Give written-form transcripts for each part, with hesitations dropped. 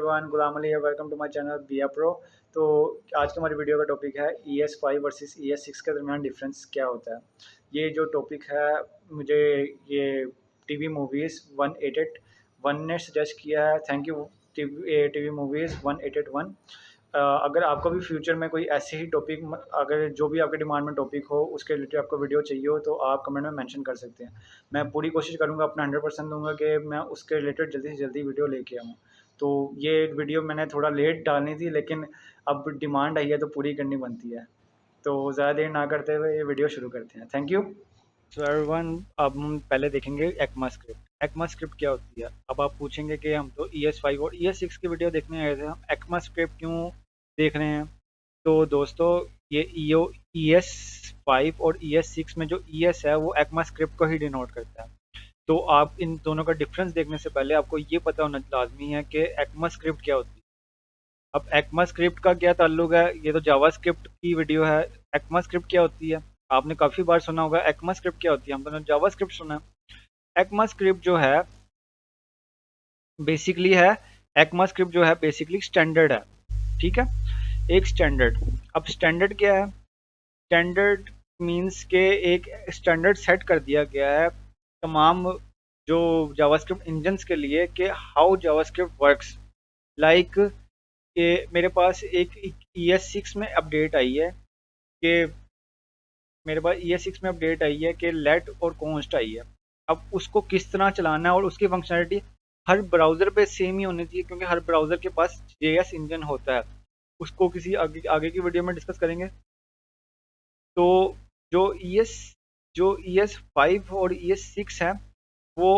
Everyone, Ghulam Ali है। Welcome to my channel बिया pro. तो आज की हमारी वीडियो का टॉपिक है ES5 वर्सेस ES6 के दरमियान डिफरेंस क्या होता है। ये जो टॉपिक है मुझे ये टीवी मूवीज़ 1881 ने सजेस्ट किया है। Thank you TV movies 1881। अगर आपको भी फ्यूचर में कोई ऐसे ही टॉपिक अगर जो भी आपके डिमांड में टॉपिक हो उसके रिलेटेड आपको वीडियो चाहिए हो तो आप कमेंट में मेंशन कर सकते हैं। मैं पूरी कोशिश करूँगा, अपना 100% दूँगा कि मैं उसके रिलेटेड जल्दी से जल्दी वीडियो लेके आऊँ। तो ये वीडियो मैंने थोड़ा लेट डालनी थी, लेकिन अब डिमांड आई है तो पूरी करनी बनती है। तो ज़्यादा देर ना करते हुए ये वीडियो शुरू करते हैं। Thank you. सो एवरीवन, अब हम पहले देखेंगे एक्मा स्क्रिप्ट। एक्मा स्क्रिप्ट क्या होती है? अब आप पूछेंगे कि हम तो ES5 और ES6 की वीडियो देखने आए थे, हम एक्मा स्क्रिप्ट क्यों देख रहे हैं? तो दोस्तों, ये ES5 और ES6 में जो ES है वो एक्मा स्क्रिप्ट को ही डिनोट करता है। तो आप इन दोनों का डिफरेंस देखने से पहले आपको ये पता होना लाजमी है कि एक्मा स्क्रिप्ट क्या होती है। अब एक्मा स्क्रिप्ट का क्या ताल्लुक है? ये तो जावा स्क्रिप्ट की वीडियो है। एक्मा स्क्रिप्ट क्या होती है? आपने काफ़ी बार सुना होगा एक्मा स्क्रिप्ट क्या होती है, हम तो जावा स्क्रिप्ट सुना है। एक्मा स्क्रिप्ट जो है बेसिकली है एक्मा स्क्रिप्ट जो है बेसिकली स्टैंडर्ड है। ठीक है, एक स्टैंडर्ड। अब स्टैंडर्ड क्या है? स्टैंडर्ड मींस के एक स्टैंडर्ड सेट कर दिया गया है तमाम जो जावास्क्रिप्ट इंजन्स के लिए कि हाउ जावास्क्रिप्ट वर्क्स। लाइक कि मेरे पास एक ES6 में अपडेट आई है कि मेरे पास ES6 में अपडेट आई है कि लेट और कॉन्स्ट आई है। अब उसको किस तरह चलाना है और उसकी फंक्शनलिटी हर ब्राउज़र पे सेम ही होनी चाहिए, क्योंकि हर ब्राउज़र के पास JS इंजन होता है। उसको किसी आगे आगे की वीडियो में डिस्कस करेंगे। तो जो ES जो ES5 और ES6 है वो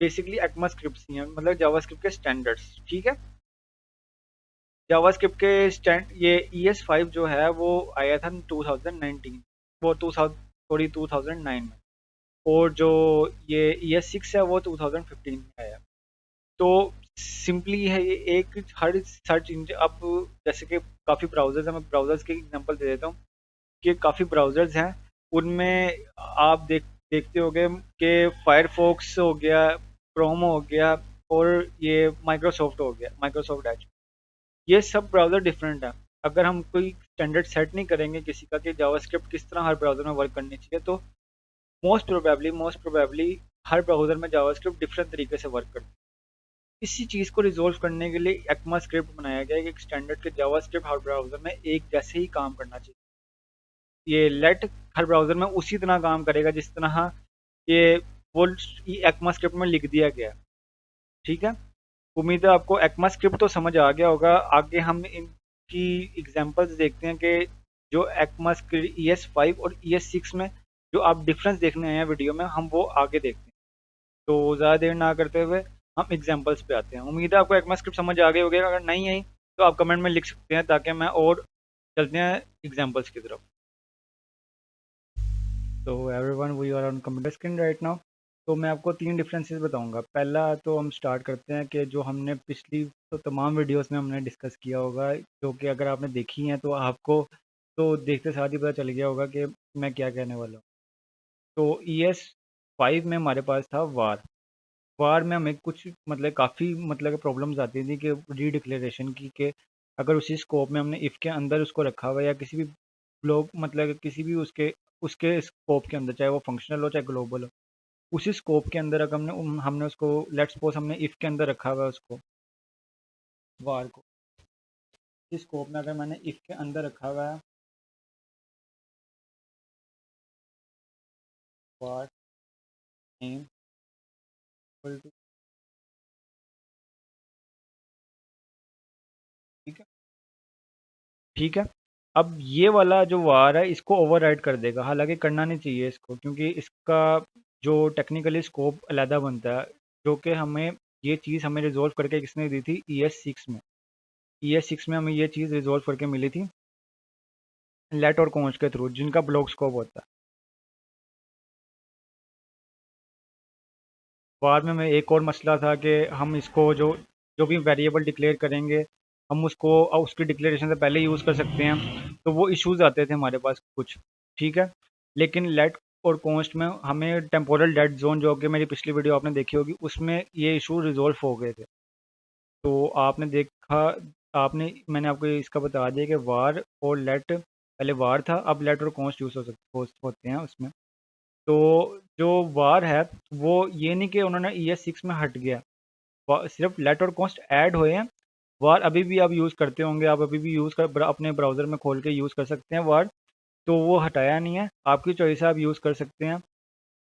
बेसिकली एक्मा स्क्रिप्ट ही हैं, मतलब जावास्क्रिप्ट के स्टैंडर्ड्स। ठीक है, जावास्क्रिप्ट के स्टैंड ये ES5 जो है वो आया था 2019, वो 2009 में। और जो ये ES6 है वो 2015 में आया। तो सिंपली है ये एक हर सर्च इंजन। अब जैसे कि काफ़ी ब्राउजर्स हैं, मैं ब्राउजर्स के एग्जांपल दे देता हूँ कि काफ़ी ब्राउज़र्स हैं, उनमें आप देखते होंगे कि फायरफॉक्स हो गया, क्रोम हो गया और ये माइक्रोसॉफ्ट हो गया, माइक्रोसॉफ्ट एज। ये सब ब्राउज़र डिफरेंट हैं। अगर हम कोई स्टैंडर्ड सेट नहीं करेंगे किसी का कि जावास्क्रिप्ट किस तरह हर ब्राउज़र में वर्क करनी चाहिए, तो मोस्ट प्रोबेबली हर ब्राउज़र में जावास्क्रिप्ट डिफरेंट तरीके से वर्क करती है। इसी चीज़ को रिजॉल्व करने के लिए एक्मा स्क्रिप्ट बनाया गया है कि एक स्टैंडर्ड के जावास्क्रिप्ट हर ब्राउज़र में एक जैसे ही काम करना चाहिए। ये लेट हर ब्राउज़र में उसी तरह काम करेगा जिस तरह ये वो एक्मा स्क्रिप्ट में लिख दिया गया है। ठीक है, उम्मीद है आपको एक्मा स्क्रिप्ट तो समझ आ गया होगा। आगे हम इनकी एग्जांपल्स देखते हैं कि जो एक्मा स्क्रिप्ट ES5 और ES6 में जो आप डिफरेंस देखने आए हैं वीडियो में, हम वो आगे देखते हैं। तो ज़्यादा देर ना करते हुए हम एग्जांपल्स पे आते हैं। उम्मीद है आपको एक्मा स्क्रिप्ट समझ आ गई होगी। अगर नहीं आई तो आप कमेंट में लिख सकते हैं ताकि मैं और चलते हैं एग्जांपल्स की तरफ। तो everyone, we are on computer screen right now. तो मैं आपको तीन डिफरेंसेस बताऊंगा। पहला तो हम स्टार्ट करते हैं कि जो हमने पिछली तो तमाम वीडियोस में हमने डिस्कस किया होगा, जो कि अगर आपने देखी हैं तो आपको तो देखते साथ ही पता चल गया होगा कि मैं क्या कहने वाला हूँ। तो ES5 में हमारे पास था वार। वार में हमें कुछ मतलब काफ़ी मतलब प्रॉब्लम्स आती थी कि रीडिक्लेरेशन की, कि अगर उसी स्कोप में हमने इफ़ के अंदर उसको रखा हुआ है या किसी भी ग्लोब मतलब किसी भी उसके उसके स्कोप के अंदर, चाहे वो फंक्शनल हो चाहे ग्लोबल हो, उसी स्कोप के अंदर अगर हमने हमने उसको लेट्स सपोज हमने इफ़ के अंदर रखा हुआ है उसको वार को, इस स्कोप में अगर मैंने इफ़ के अंदर रखा हुआ है वार नेम इक्वल टू, ठीक है, ठीक है। अब ये वाला जो वार है इसको ओवरराइड कर देगा, हालांकि करना नहीं चाहिए इसको, क्योंकि इसका जो टेक्निकली स्कोप अलहदा बनता है, जो कि हमें ये चीज़ हमें रिजॉल्व करके किसने दी थी? ES6 में। ES6 में हमें ये चीज़ रिजॉल्व करके मिली थी लेट और कॉन्स्ट के थ्रू, जिनका ब्लॉक स्कोप होता है। बाद में एक और मसला था कि हम इसको जो जो भी वेरिएबल डिक्लेयर करेंगे हम उसको उसकी डिक्लेरेशन से पहले यूज़ कर सकते हैं, तो वो इश्यूज आते थे हमारे पास कुछ। ठीक है, लेकिन लेट और कॉन्स्ट में हमें टेम्पोरल डेड जोन, जो कि मेरी पिछली वीडियो आपने देखी होगी, उसमें ये इशू रिजॉल्व हो गए थे। तो आपने देखा, आपने मैंने आपको इसका बता दिया कि वार और लेट, पहले वार था, अब लेट और कॉन्स्ट यूज़ होते हैं उसमें। तो जो वार है वो ये नहीं कि उन्होंने ES6 में हट गया, सिर्फ लेट और कॉन्स्ट ऐड हुए हैं। वार अभी भी आप यूज़ करते होंगे, आप अभी भी अपने ब्राउज़र में खोल के यूज़ कर सकते हैं वार, तो वो हटाया नहीं है, आपकी चॉइस है, आप यूज़ कर सकते हैं।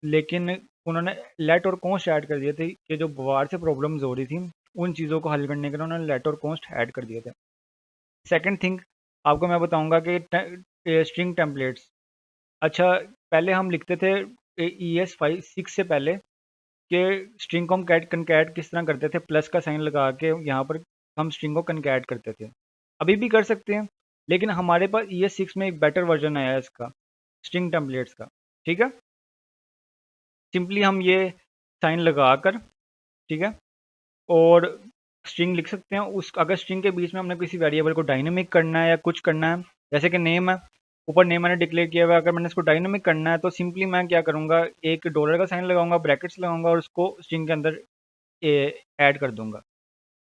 लेकिन उन्होंने लेट और कॉन्स्ट ऐड कर दिए थे कि जो वार से प्रॉब्लम्स हो रही थी उन चीज़ों को हल करने के लिए उन्होंने लेट और कॉन्स्ट ऐड कर दिए थे। सेकंड थिंग आपको मैं बताऊंगा कि स्ट्रिंग टेम्पलेट्स। अच्छा, पहले हम लिखते थे ES6 से पहले कि स्ट्रिंग को हम कनकैट किस तरह करते थे, प्लस का साइन लगा के यहाँ पर हम स्ट्रिंग को कनकैट करते थे। अभी भी कर सकते हैं, लेकिन हमारे पास ES6 में एक बेटर वर्जन आया है इसका, स्ट्रिंग टेम्पलेट्स का। ठीक है, सिंपली हम ये साइन लगा कर, ठीक है, और स्ट्रिंग लिख सकते हैं। उस अगर स्ट्रिंग के बीच में हमने किसी वेरिएबल को डायनेमिक करना है या कुछ करना है, जैसे कि नेम है, ऊपर नेम मैंने डिक्लेयर किया हुआ है, अगर मैंने इसको डायनेमिक करना है तो सिंपली मैं क्या करूँगा, एक डॉलर का साइन लगाऊंगा, ब्रैकेट्स लगाऊंगा और उसको स्ट्रिंग के अंदर ऐड कर दूंगा।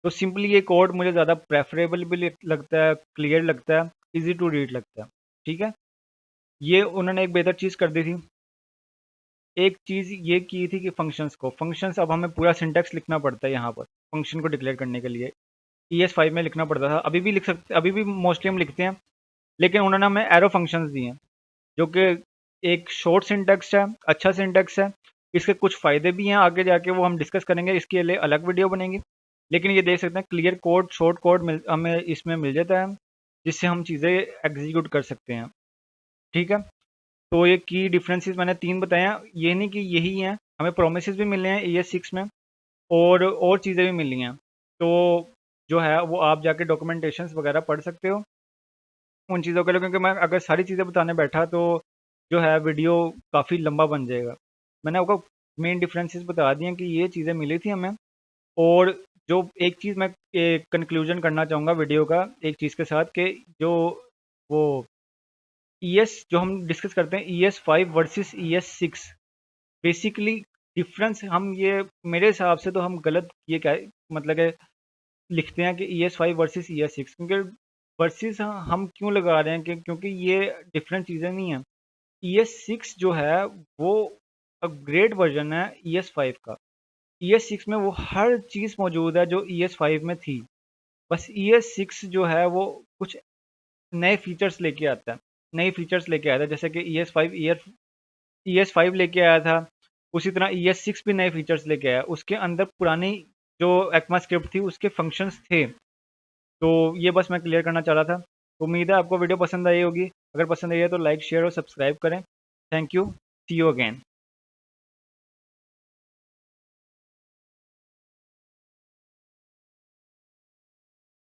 तो सिंपली ये कोड मुझे ज़्यादा प्रेफरेबल भी लगता है, क्लियर लगता है, ईजी टू रीड लगता है। ठीक है, ये उन्होंने एक बेहतर चीज़ कर दी थी। एक चीज़ ये की थी कि फंक्शंस अब हमें पूरा सिंटैक्स लिखना पड़ता है यहाँ पर फंक्शन को डिक्लेयर करने के लिए। ES5 में लिखना पड़ता था, अभी भी लिख सकते, अभी भी मोस्टली हम लिखते हैं, लेकिन उन्होंने हमें एरो फंक्शंस दिए हैं जो कि एक शॉर्ट सिंटैक्स है, अच्छा सिंटैक्स है। इसके कुछ फ़ायदे भी हैं, आगे जाके वो हम डिस्कस करेंगे, इसके लिए अलग वीडियो बनेगी। लेकिन ये देख सकते हैं क्लियर कोड, शॉर्ट कोड हमें इसमें मिल जाता है, जिससे हम चीज़ें एग्जीक्यूट कर सकते हैं। ठीक है, तो ये की डिफरेंसेस मैंने 3 बताए हैं, ये नहीं कि यही हैं, हमें प्रोमिसेस भी मिले हैं ES6 में और चीज़ें भी मिली हैं। तो जो है वो आप जाके डॉक्यूमेंटेशंस वगैरह पढ़ सकते हो उन चीज़ों के लिए, क्योंकि मैं अगर सारी चीज़ें बताने बैठा तो जो है वीडियो काफ़ी लंबा बन जाएगा। मैंने आपको मेन डिफरेंसेस बता दिए हैं कि ये चीज़ें मिली थी हमें। और जो एक चीज़ मैं कंक्लूजन करना चाहूँगा वीडियो का एक चीज़ के साथ, कि जो वो जो हम डिस्कस करते हैं ES5 versus ES6, basically difference हम ये, मेरे हिसाब से तो हम गलत ये क्या मतलब है लिखते हैं कि ES5 वर्सेस ES6, क्योंकि वर्सेस हम क्यों लगा रहे हैं कि क्योंकि ये डिफरेंट चीज़ें नहीं हैं। ES6 जो है वो अपग्रेड वर्जन है ES5 का। ES6 में वो हर चीज़ मौजूद है जो ES5 में थी, बस ES6 जो है वो कुछ नए फीचर्स लेके आता है, नए फीचर्स लेके आया था, जैसे कि ES5 लेके आया था, उसी तरह ES6 भी नए फीचर्स लेके आया। उसके अंदर पुरानी जो एक्मा स्क्रिप्ट थी उसके फंक्शंस थे। तो ये बस मैं क्लियर करना चाह रहा था। तो उम्मीद है आपको वीडियो पसंद आई होगी, अगर पसंद आई है तो लाइक, शेयर और सब्सक्राइब करें। Thank you, see you again.